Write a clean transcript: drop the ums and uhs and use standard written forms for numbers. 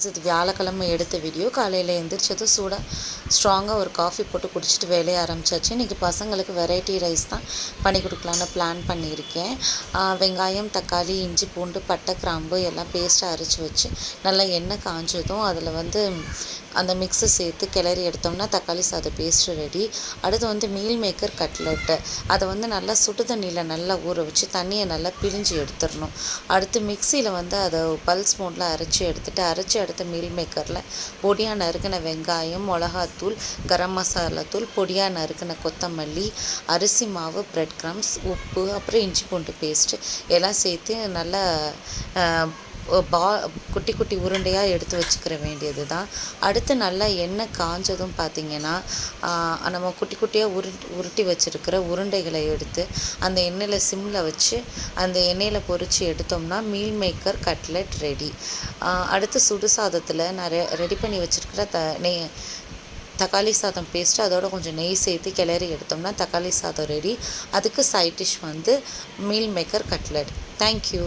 இது வியாழக்கிழமை எடுத்த வீடியோ. காலையில் எழுந்திரிச்சதும் ஸ்ட்ராங்காக ஒரு காஃபி போட்டு குடிச்சிட்டு வேலையை ஆரம்பிச்சாச்சு. இன்றைக்கி பசங்களுக்கு வெரைட்டி ரைஸ் தான் பண்ணி கொடுக்கலான்னு பிளான் பண்ணியிருக்கேன். வெங்காயம், தக்காளி, இஞ்சி, பூண்டு, பட்டை, கிராம்பு எல்லாம் பேஸ்ட்டாக அரைச்சி வச்சு நல்லா எண்ணெய் காஞ்சதும் அதில் அந்த மிக்ஸை சேர்த்து கிளறி எடுத்தோம்னா தக்காளி சாதம் பேஸ்ட்டு ரெடி. அடுத்து மீல் மேக்கர் கட்லெட்டு. அதை நல்லா சுடு தண்ணியில் நல்லா ஊற வச்சு தண்ணியை நல்லா பிழிஞ்சு எடுத்துடணும். அடுத்து மிக்சியில் அதை பல்ஸ் மோடில் அரைச்சி எடுத்த மீல் மேக்கரில் பொடியாக நறுக்கின வெங்காயம், மிளகாத்தூள், கரம் மசாலா தூள், பொடியாக நறுக்கின கொத்தமல்லி, அரிசி மாவு, பிரெட் க்ரம்ஸ், உப்பு, அப்புறம் இஞ்சி பூண்டு பேஸ்ட்டு எல்லாம் சேர்த்து நல்லா குட்டி குட்டி உருண்டையாக எடுத்து வச்சுக்கிற வேண்டியது தான். அடுத்து நல்லா எண்ணெய் காஞ்சதும் பார்த்திங்கன்னா நம்ம குட்டி குட்டியாக உருட்டி வச்சுருக்கிற உருண்டைகளை எடுத்து அந்த எண்ணெயில் சிம்மில் வச்சு அந்த எண்ணெயில் பொரித்து எடுத்தோம்னா மீல் மேக்கர் கட்லெட் ரெடி. அடுத்து சுடு சாதத்தில் நான் ரெடி பண்ணி வச்சுருக்கிற தக்காளி சாதம் பேஸ்ட்டு அதோட கொஞ்சம் நெய் சேர்த்து கிளறி எடுத்தோம்னா தக்காளி சாதம் ரெடி. அதுக்கு side dish meal maker cutlet. Thank you.